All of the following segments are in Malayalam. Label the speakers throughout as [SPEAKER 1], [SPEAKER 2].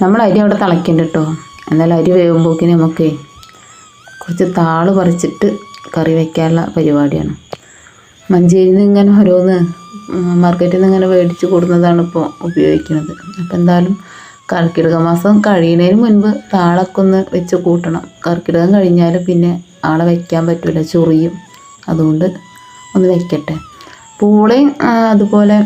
[SPEAKER 1] നമ്മൾ അരി അവിടെ തിളയ്ക്കണ്ട കേട്ടോ. എന്നാലും അരി വേകുമ്പോഴേക്കിന് നമുക്ക് കുറച്ച് താള് പറിച്ചിട്ട് കറി വയ്ക്കാനുള്ള പരിപാടിയാണ്. മഞ്ചേരിയിൽ നിന്ന് ഇങ്ങനെ ഓരോന്ന് മാർക്കറ്റിൽ നിന്ന് ഇങ്ങനെ മേടിച്ച് കൊടുക്കുന്നതാണ് ഇപ്പോൾ ഉപയോഗിക്കുന്നത്. അപ്പോൾ എന്തായാലും കർക്കിടക മാസം കഴിയുന്നതിന് മുൻപ് താളൊക്കെ ഒന്ന് വെച്ച് കൂട്ടണം. കർക്കിടകം കഴിഞ്ഞാൽ പിന്നെ ആളെ വയ്ക്കാൻ പറ്റില്ല, ചൊറിയും. അതുകൊണ്ട് ഒന്ന് വയ്ക്കട്ടെ. പൂളയും അതുപോലെ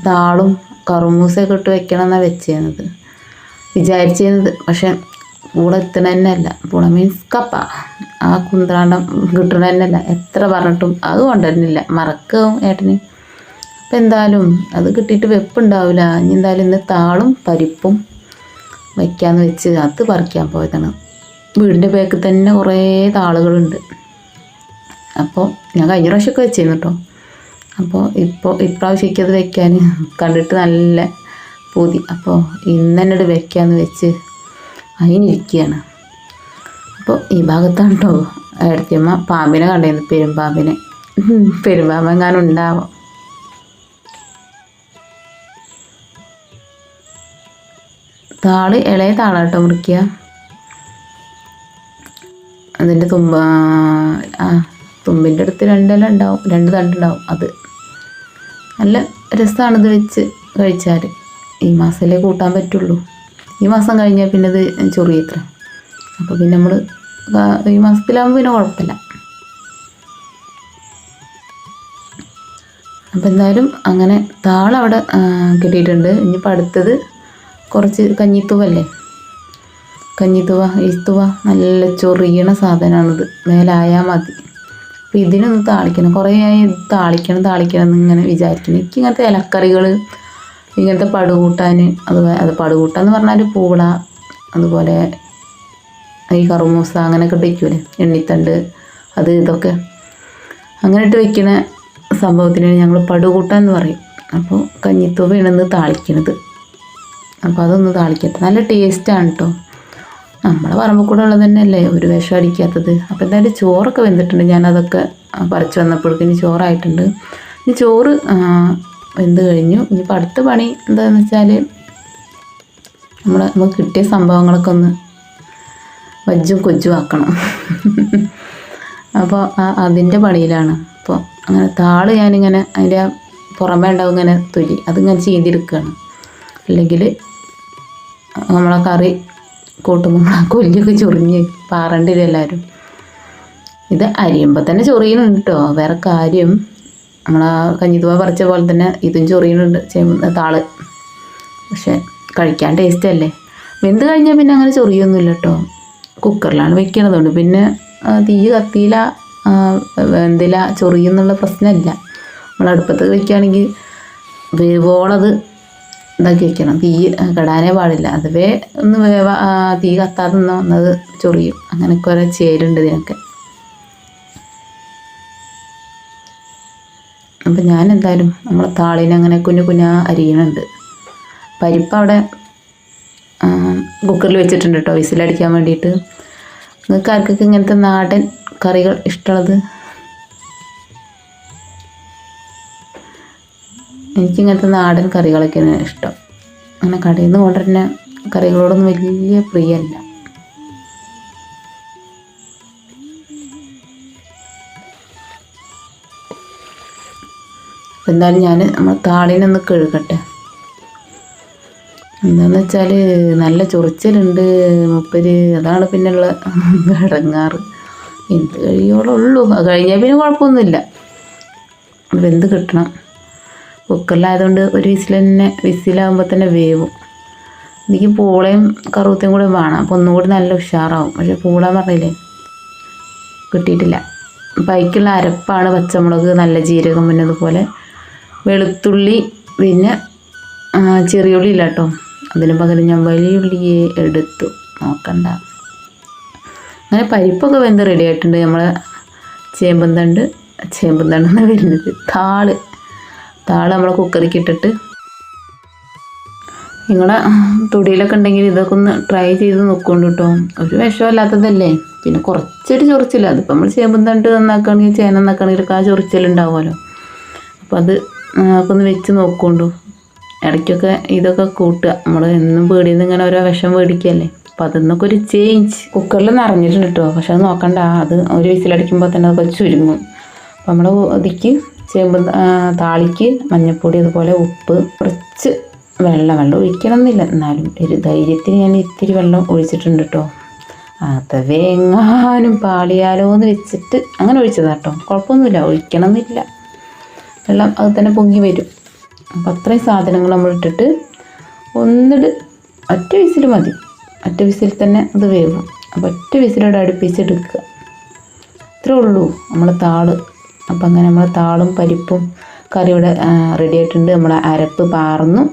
[SPEAKER 1] താളും കറുമൂസയൊക്കെ ഇട്ട് വെക്കണം എന്നാണ് വെച്ചിരുന്നത് വിചാരിച്ചിരുന്നത്. പക്ഷെ പൂള എത്തണ തന്നെ അല്ല. പൂള മീൻസ് കപ്പ, ആ കുന്ത്രാണ്ടം കിട്ടണ തന്നെ അല്ല. എത്ര പറഞ്ഞിട്ടും അത് കൊണ്ടുവരുന്നില്ല, മറക്കും ഏട്ടന്. അപ്പം എന്തായാലും അത് കിട്ടിയിട്ട് വെപ്പുണ്ടാവില്ല. ഇനി എന്തായാലും ഇന്ന് താളും പരിപ്പും വയ്ക്കാമെന്ന് വെച്ച് അത് പറിക്കാൻ പോയതാണ്. വീടിൻ്റെ ബാക്കിൽ തന്നെ കുറേ താളുകളുണ്ട്. അപ്പോൾ ഞാൻ കഴിഞ്ഞ പ്രാവശ്യമൊക്കെ വെച്ചിരുന്നു കേട്ടോ. അപ്പോൾ ഇപ്രാവശ്യത്തേക്ക് അത് വെക്കാൻ കണ്ടിട്ട് നല്ല പൂതി. അപ്പോൾ ഇന്ന് തന്നെ വെക്കാമെന്ന് വെച്ച് അതിനിരിക്കുകയാണ്. അപ്പോൾ ഈ ഭാഗത്താണ് കേട്ടോ ഏടത്തിയമ്മ പാമ്പിനെ കണ്ടിരുന്നു, പെരുമ്പാമ്പ് എങ്ങാനും ഉണ്ടാവാം. താള് ഇളയ താളാട്ടോ മുറിക്കുക. അതിൻ്റെ തുമ്പിൻ്റെ അടുത്ത് രണ്ടില ഉണ്ടാവും, 2 തണ്ടുണ്ടാവും. അത് നല്ല രസമാണിത് വെച്ച് കഴിച്ചാൽ. ഈ മാസമല്ലേ കൂട്ടാൻ പറ്റുള്ളൂ. ഈ മാസം കഴിഞ്ഞാൽ പിന്നെ ഇത് ചൊറിയത്ര. അപ്പോൾ പിന്നെ നമ്മൾ ഈ മാസത്തിലാകുമ്പോൾ പിന്നെ കുഴപ്പമില്ല. അപ്പോൾ എന്തായാലും അങ്ങനെ താളവിടെ കിട്ടിയിട്ടുണ്ട്. ഇനിയിപ്പോൾ അടുത്തത് കുറച്ച് കഞ്ഞിത്തൂവല്ലേ, കഞ്ഞിത്തൂവ, ഈസ്തുവ, നല്ല ചൊറിയണ സാധനമാണിത്. മേലായാൽ മതി. അപ്പോൾ ഇതിനൊന്ന് താളിക്കണം. കുറേ ആയി താളിക്കണം എന്നിങ്ങനെ വിചാരിക്കണം. എനിക്ക് ഇങ്ങനത്തെ ഇലക്കറികൾ, ഇങ്ങനത്തെ പടുകൂട്ടാൻ, അത് പടുകൂട്ടാന്ന് പറഞ്ഞാൽ പൂള, അതുപോലെ ഈ കറുമൂസ അങ്ങനെയൊക്കെ വയ്ക്കൂലേ, എണ്ണിത്തണ്ട്, അത് ഇതൊക്കെ അങ്ങനെ ഇട്ട് വയ്ക്കുന്ന സംഭവത്തിനാണ് ഞങ്ങൾ പടുകൂട്ടാൻ എന്ന് പറയും. അപ്പോൾ കഞ്ഞിത്തൂവയാണെന്ന് താളിക്കണത്. അപ്പോൾ അതൊന്ന് താളിക്കട്ടെ. നല്ല ടേസ്റ്റാണ് കേട്ടോ. നമ്മളെ പറമ്പിൽ കൂടെ ഉള്ളത് തന്നെയല്ലേ, ഒരു വിഷം അടിക്കാത്തത്. അപ്പോൾ എന്തായാലും ചോറൊക്കെ വെന്തിട്ടുണ്ട്. ഞാനതൊക്കെ പറിച്ച് വന്നപ്പോഴേക്കും ഇനി ചോറായിട്ടുണ്ട്. ഇനി ചോറ് വെന്ത് കഴിഞ്ഞു. ഇനിയിപ്പോൾ അടുത്ത പണി എന്താണെന്ന് വെച്ചാൽ നമുക്ക് കിട്ടിയ സംഭവങ്ങളൊക്കെ ഒന്ന് വജ്ജും കൊജ്ജും ആക്കണം. അപ്പോൾ അതിൻ്റെ പണിയിലാണ്. അപ്പോൾ അങ്ങനെ താള് ഞാനിങ്ങനെ അതിൻ്റെ പുറമേ ഉണ്ടാവും ഇങ്ങനെ തൊലി, അതിങ്ങനെ ചീന്തിയെടുക്കുകയാണ്. അല്ലെങ്കിൽ നമ്മളെ കറി കൂട്ടുമ്പോൾ കൊല്ലിയൊക്കെ ചൊറിഞ്ഞ് പാറണ്ടില്ല എല്ലാവരും. ഇത് അരിയുമ്പോൾ തന്നെ ചൊറിയുന്നുണ്ട് കേട്ടോ. വേറെ കാര്യം, നമ്മളാ കഞ്ഞിത്തൂവ പറിച്ച പോലെ തന്നെ ഇതും ചൊറിയുന്നുണ്ട് താള്. പക്ഷെ കഴിക്കാൻ ടേസ്റ്റ് അല്ലേ. വെന്ത് കഴിഞ്ഞാൽ പിന്നെ അങ്ങനെ ചൊറിയൊന്നുമില്ല കേട്ടോ. കുക്കറിലാണ് വെക്കണതുകൊണ്ട് പിന്നെ തീ കത്തിയില്ല, വെന്തില്ല, ചൊറിയുന്നുള്ള പ്രശ്നമില്ല. നമ്മൾ അടുപ്പത്ത് വയ്ക്കുകയാണെങ്കിൽ വേവോളത് ഇതാക്കി വയ്ക്കണം. തീ കെടാനേ പാടില്ല. അതുവേ ഒന്ന് തീ കത്താതെ നിന്നത് ചൊറിയും. അങ്ങനെയൊക്കെ ഓരോ ചേരുണ്ട് ഇതിനൊക്കെ. അപ്പം ഞാൻ എന്തായാലും നമ്മളെ താളിനെ അങ്ങനെ കുഞ്ഞു അരിയണുണ്ട്. പരിപ്പ് അവിടെ കുക്കറിൽ വെച്ചിട്ടുണ്ട് കേട്ടോ, വിസിലടിക്കാൻ വേണ്ടിയിട്ട്. നിങ്ങൾക്ക് ആർക്കൊക്കെ ഇങ്ങനത്തെ നാടൻ കറികൾ ഇഷ്ടമുള്ളത്? എനിക്കിങ്ങനത്തെ നാടൻ കറികളൊക്കെയാണ് ഇഷ്ടം. അങ്ങനെ കടയിൽ നിന്ന് കൊണ്ടുവരുന്ന കറികളോടൊന്നും വലിയ പ്രിയമല്ല. അപ്പം എന്തായാലും ഞാൻ നമ്മൾ താളിനൊന്ന് കഴുകട്ടെ. എന്താണെന്ന് വെച്ചാൽ നല്ല ചൊറിച്ചലുണ്ട് മൂപ്പര്. അതാണ് പിന്നെയുള്ള ഇടങ്ങാറ്. എന്ത് കഴിയോളുള്ളൂ. അത് കഴിഞ്ഞാൽ പിന്നെ കുഴപ്പമൊന്നുമില്ല. വെന്ത് കിട്ടണം. കുക്കറിലായതുകൊണ്ട് ഒരു വിസിലാകുമ്പോൾ തന്നെ വേവും. എനിക്ക് പൂളയും കറുവത്തയും കൂടെ വേണം. അപ്പോൾ ഒന്നുകൂടി നല്ല ഉഷാറാവും. പക്ഷേ പൂള പറഞ്ഞില്ലേ കിട്ടിയിട്ടില്ല. അപ്പം അതിലേക്കുള്ള അരപ്പാണ് പച്ചമുളക്, നല്ല ജീരകം, പിന്നെ അതുപോലെ വെളുത്തുള്ളി, പിന്നെ ചെറിയുള്ളി ഇല്ല കേട്ടോ. അതിന് പകരം ഞാൻ വലിയ ഉള്ളിയെ എടുത്തു. നോക്കണ്ട. അങ്ങനെ പരിപ്പൊക്കെ വെന്ത് റെഡി ആയിട്ടുണ്ട്. നമ്മളെ ചേമ്പും തണ്ടെന്നാണ് വരുന്നത്. താള് നമ്മളെ കുക്കറിക്ക് ഇട്ടിട്ട്, നിങ്ങളുടെ തൊടിയിലൊക്കെ ഉണ്ടെങ്കിൽ ഇതൊക്കെ ഒന്ന് ട്രൈ ചെയ്ത് നോക്കുകൊണ്ട് കേട്ടോ. ഒരു വിഷമല്ലാത്തതല്ലേ. പിന്നെ കുറച്ചൊരു ചൊറിച്ചില്ല. അതിപ്പോൾ നമ്മൾ ചേമ്പും തണ്ട് നന്നാക്കുകയാണെങ്കിൽ ചേന നന്നാക്കുകയാണെങ്കിലൊക്കെ ആ ചൊറിച്ചിലുണ്ടാവുമല്ലോ. അപ്പോൾ അത് ഒക്കെ ഒന്ന് വെച്ച് നോക്കുകൊണ്ടു. ഇടയ്ക്കൊക്കെ ഇതൊക്കെ കൂട്ടുക. നമ്മൾ എന്നും വീടിൽ നിന്ന് ഇങ്ങനെ ഓരോ വിഷം മേടിക്കുകയല്ലേ, അപ്പോൾ അതിന്നൊക്കെ ഒരു ചേഞ്ച്. കുക്കറിൽ നിറഞ്ഞിട്ടുണ്ട് കേട്ടോ, പക്ഷെ അത് നോക്കണ്ട, അത് ഒരു വിസിലടിക്കുമ്പോൾ തന്നെ അതൊക്കെ ചുരുങ്ങും. അപ്പോൾ നമ്മൾ ഇതിക്ക് ചേമ്പ് താളിക്ക് മഞ്ഞൾപ്പൊടി, അതുപോലെ ഉപ്പ്, കുറച്ച് വെള്ളം ഒഴിക്കണമെന്നില്ല, എന്നാലും ഒരു ധൈര്യത്തിന് ഞാൻ ഇത്തിരി വെള്ളം ഒഴിച്ചിട്ടുണ്ട് കേട്ടോ. അതവേ എങ്ങാനും പാളിയാലോ എന്ന് വെച്ചിട്ട് അങ്ങനെ ഒഴിച്ചതാണ് കേട്ടോ. കുഴപ്പമൊന്നുമില്ല, ഒഴിക്കണമെന്നില്ല, വെള്ളം അത് തന്നെ പൊങ്ങി വരും. അപ്പം അത്രയും സാധനങ്ങൾ നമ്മൾ ഇട്ടിട്ട് ഒന്നിട്ട് ഒറ്റ വിസിൽ മതി, ഒറ്റ വിസിൽ തന്നെ അത് വേവും. അപ്പോൾ ഒറ്റ വിസിലോടെ അടുപ്പിച്ചെടുക്കുക, ഇത്രേ ഉള്ളൂ നമ്മൾ താള്. അപ്പം അങ്ങനെ നമ്മൾ താളും പരിപ്പും കറി ഇവിടെ റെഡി ആയിട്ടുണ്ട്. നമ്മൾ അരപ്പ് പാർന്നു,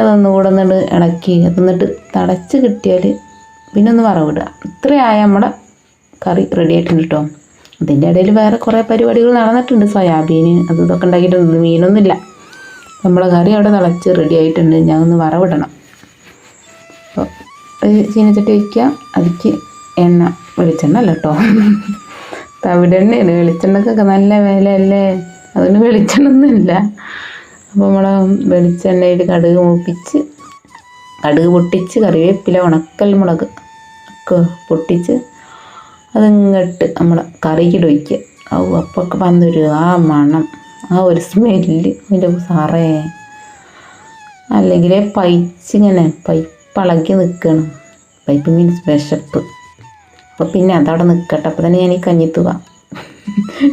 [SPEAKER 1] അതൊന്നുകൂടെ ഒന്നിട്ട് ഇളക്കി എന്നിട്ട് തിളച്ച് കിട്ടിയാൽ പിന്നെ ഒന്ന് വറവിടുക. ഇത്രയായ നമ്മുടെ കറി റെഡി ആയിട്ടുണ്ട് കേട്ടോ. അതിൻ്റെ ഇടയിൽ വേറെ കുറേ പരിപാടികൾ നടന്നിട്ടുണ്ട്, സോയാബീൻ അത് ഇതൊക്കെ ഉണ്ടാക്കിയിട്ടുണ്ട്, മീനൊന്നുമില്ല. നമ്മളെ കറി അവിടെ തിളച്ച് റെഡി ആയിട്ടുണ്ട്. ഞാൻ ഒന്ന് വറവിടണം. അപ്പോൾ ഒരു ചീനച്ചട്ടി വയ്ക്കുക, അതിക്ക് എണ്ണ, വെളിച്ചെണ്ണ അല്ല കേട്ടോ, തവിടെണ്ണയാണ്. വെളിച്ചെണ്ണക്കൊക്കെ നല്ല വിലയല്ലേ, അതിന് വെളിച്ചെണ്ണ ഒന്നുമില്ല. അപ്പോൾ നമ്മൾ വെളിച്ചെണ്ണയിൽ കടുക് പൊട്ടിച്ച് കറിവേപ്പില, ഉണക്കൽ മുളക് ഒക്കെ പൊട്ടിച്ച് അതിങ്ങോട്ട് നമ്മൾ കറിക്കിട്ട് വയ്ക്കുക. അപ്പൊക്കെ വന്നൊരു ആ മണം, ആ ഒരു സ്മെല്ല്, അതിൻ്റെ സാറേ, അല്ലെങ്കിൽ പൈച്ചിങ്ങനെ പൈപ്പളക്കി നിൽക്കണം. പൈപ്പ് മീൻസ് വിശപ്പ്. അപ്പോൾ പിന്നെ അതവിടെ നിൽക്കട്ടെ. അപ്പോൾ തന്നെ ഞാൻ ഈ കഞ്ഞിത്തുക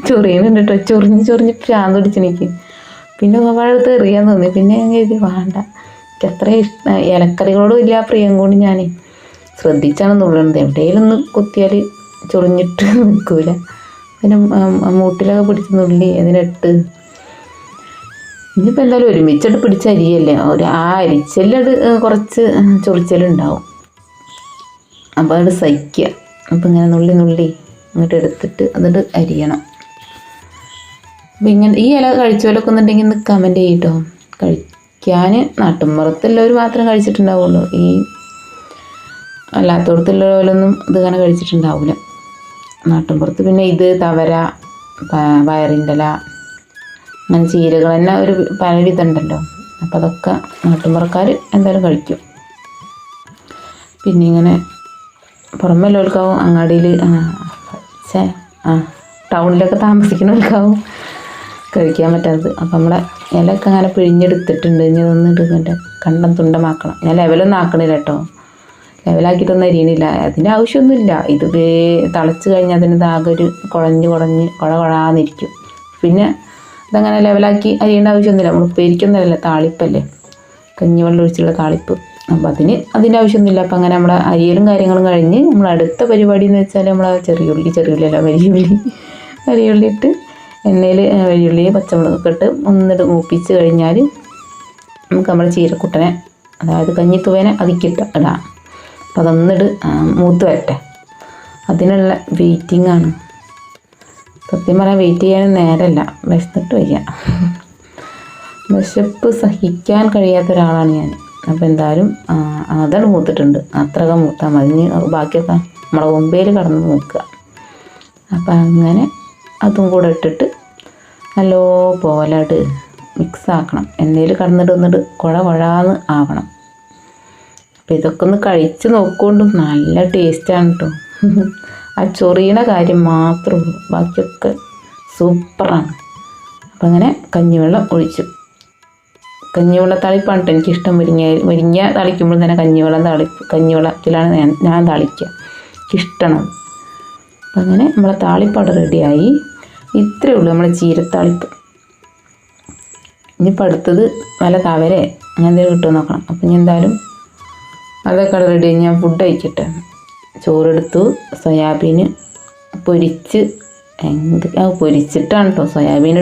[SPEAKER 1] ചൊറിയുന്നുണ്ട് കേട്ടോ, ചൊറിഞ്ഞ് പ്രാന്ത് പിടിച്ചെനിക്ക്. പിന്നെ വഴുത്ത് എറിയാൻ തോന്നി. പിന്നെ ഞാൻ കരുതി വേണ്ട, എനിക്ക് അത്രയും ഇഷ്ടം, ഇലക്കറികളോടും ഇല്ല പ്രിയം കൊണ്ട് ഞാൻ ശ്രദ്ധിച്ചാണ് നുള്ളുന്നത്. എവിടെയെങ്കിലും ഒന്ന് കുത്തിയാൽ ചൊറിഞ്ഞിട്ട് നിൽക്കൂല. പിന്നെ മൂട്ടിലൊക്കെ പിടിച്ച് നുള്ളി അതിനിട്ട് ഇനിയിപ്പോൾ എന്തായാലും ഒരുമിച്ചിട്ട് പിടിച്ച അരിയല്ലേ, ഒരു ആ അരിച്ചെല്ലത് കുറച്ച് ചൊറിച്ചലുണ്ടാവും. അപ്പോൾ അത് സഹിക്കുക. അപ്പോൾ ഇങ്ങനെ നുള്ളി ഇങ്ങോട്ട് എടുത്തിട്ട് എന്നിട്ട് അരിയണം. അപ്പോൾ ഇങ്ങനെ ഈ ഇല കഴിച്ചോലൊക്കെ ഒന്നുണ്ടെങ്കിൽ ഒന്ന് കമൻറ്റ് ചെയ്യട്ടോ. കഴിക്കാൻ നാട്ടുമ്പുറത്തുള്ളവർ മാത്രം കഴിച്ചിട്ടുണ്ടാവുള്ളൂ, ഈ അല്ലാത്തടത്തുള്ളവരൊന്നും ഇതിങ്ങനെ കഴിച്ചിട്ടുണ്ടാവില്ല. നാട്ടിൻപുറത്ത് പിന്നെ ഇത് തവര, വയറിൻ്റെ ഇല, അങ്ങനെ ചീരകൾ തന്നെ ഒരു പല വിധമുണ്ടല്ലോ. അപ്പോൾ അതൊക്കെ നാട്ടിൻപുറക്കാർ എന്തായാലും കഴിക്കും. പിന്നെ ഇങ്ങനെ പുറമെല്ലാവർക്കാവും അങ്ങാടിയിൽ ടൗണിലൊക്കെ താമസിക്കുന്നവർക്കാവും കഴിക്കാൻ പറ്റാത്തത്. അപ്പം നമ്മളെ ഇലയൊക്കെ അങ്ങനെ പിഴിഞ്ഞെടുത്തിട്ടുണ്ട്. ഇനി അതൊന്നും ഇടുന്നുണ്ട്, കണ്ടം തുണ്ടമാക്കണം. ഞാൻ ലെവലൊന്നും ആക്കണില്ല കേട്ടോ, ലെവലാക്കിയിട്ടൊന്നും അരിയണില്ല, അതിൻ്റെ ആവശ്യമൊന്നുമില്ല. ഇത് തിളച്ച് കഴിഞ്ഞാൽ അതിന് ആകെ ഒരു കുഴന്നിരിക്കും. പിന്നെ ഇതങ്ങനെ ലെവലാക്കി അരിയേണ്ട ആവശ്യമൊന്നുമില്ല. നമ്മൾ ഉപ്പേരിക്കൊന്നുമല്ല, താളിപ്പല്ലേ, കഞ്ഞിവെള്ളം ഒഴിച്ചുള്ള താളിപ്പ്. അപ്പോൾ അതിൻ്റെ ആവശ്യമൊന്നുമില്ല. അപ്പം അങ്ങനെ നമ്മുടെ അരിയലും കാര്യങ്ങളും കഴിഞ്ഞ് നമ്മൾ അടുത്ത പരിപാടി എന്ന് വെച്ചാൽ നമ്മൾ ചെറിയുള്ളി ഇട്ട് എണ്ണയിൽ വലിയുള്ളി പച്ചമുളകൊക്കെ ഇട്ട് ഒന്നിട്ട് മൂപ്പിച്ച് കഴിഞ്ഞാൽ നമുക്ക് നമ്മുടെ ചീരക്കുട്ടനെ, അതായത് കഞ്ഞിത്തുവേനെ അതിക്കിട്ട് ഇടാം. അപ്പോൾ അതൊന്നിട്ട് മൂത്ത് വരട്ടെ, അതിനുള്ള വെയിറ്റിംഗ് ആണ്. സത്യം പറയാൻ വെയിറ്റ് ചെയ്യാൻ നേരമല്ല, വിശന്നിട്ട് വയ്യ. വിശപ്പ് സഹിക്കാൻ കഴിയാത്ത ഒരാളാണ് ഞാൻ. അപ്പോൾ എന്തായാലും അതാണ് മൂത്തിട്ടുണ്ട്, അത്രയൊക്കെ മൂത്താൽ മതി. ബാക്കിയൊക്കെ നമ്മളെ ഒമ്പേൽ കടന്ന് നോക്കുക. അപ്പം അങ്ങനെ അതും കൂടെ ഇട്ടിട്ട് നല്ലോ പോലായിട്ട് മിക്സ് ആക്കണം. എണ്ണയിൽ കടന്നിട്ട് വന്നിട്ട് കുഴാന്ന് ആവണം. അപ്പോൾ ഇതൊക്കെ ഒന്ന് കഴിച്ച് നോക്കുകൊണ്ട് നല്ല ടേസ്റ്റാണ് കേട്ടോ. ആ ചൊറിയണ കാര്യം മാത്രമേ ഉള്ളൂ, ബാക്കിയൊക്കെ സൂപ്പറാണ്. അപ്പം അങ്ങനെ കഞ്ഞിവെള്ളം ഒഴിച്ചു. കഞ്ഞിവെള്ള താളിപ്പാണ് കേട്ടോ എനിക്കിഷ്ടം. മുരിങ്ങ താളിക്കുമ്പോൾ തന്നെ കഞ്ഞിവെള്ളത്തിലാണ് ഞാൻ താളിക്കുക, എനിക്കിഷ്ടമാണ്. അപ്പം അങ്ങനെ നമ്മളെ താളിപ്പാട് റെഡിയായി. ഇത്രയേ ഉള്ളൂ നമ്മളെ ചീരത്താളിപ്പ്. ഇനിയിപ്പോൾ അടുത്തത് വല്ല തവരെ അങ്ങനെ എന്തെങ്കിലും കിട്ടുമോ നോക്കണം. അപ്പം ഇനി എന്തായാലും അതൊക്കെ റെഡി ആയി. ഞാൻ ഫുഡ് കഴിക്കട്ടെ. ചോറെടുത്തു, സോയാബീൻ പൊരിച്ച്, പൊരിച്ചിട്ടാണ് കേട്ടോ, സോയാബീൻ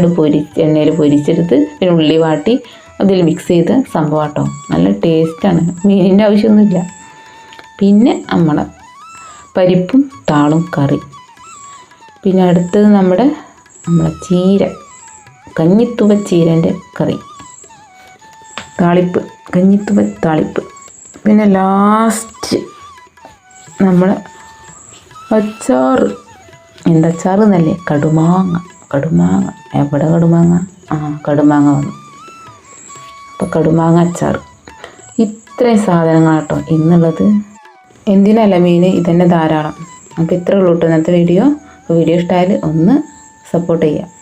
[SPEAKER 1] എണ്ണയിൽ പൊരിച്ചെടുത്ത് പിന്നെ ഉള്ളി വാട്ടി അതിൽ മിക്സ് ചെയ്ത് സംഭവം കേട്ടോ. നല്ല ടേസ്റ്റാണ്, മീനിൻ്റെ ആവശ്യമൊന്നുമില്ല. പിന്നെ നമ്മളെ പരിപ്പും താളും കറി. പിന്നെ അടുത്തത് നമ്മളെ ചീര, കഞ്ഞിത്തുവ ചീരൻ്റെ കറി, താളിപ്പ്, കഞ്ഞിത്തുവ താളിപ്പ്. പിന്നെ ലാസ്റ്റ് നമ്മൾ അച്ചാറ്. എന്തച്ചാറ് എന്നല്ലേ, കടുമാങ്ങ. എവിടെ കടുമാങ്ങ? കടുമാങ്ങ വന്നു. അപ്പോൾ കടുമാങ്ങ അച്ചാർ. ഇത്രയും സാധനങ്ങളാട്ടോ ഇന്നുള്ളത്. എന്തിനല്ല മീൻ ഇതന്നെ ധാരാളം. അപ്പോൾ ഇത്രേ ഉള്ളൂ കേട്ടോ ഇന്നത്തെ വീഡിയോ. വീഡിയോ ഇഷ്ടമായാൽ ഒന്ന് സപ്പോർട്ട് ചെയ്യുക.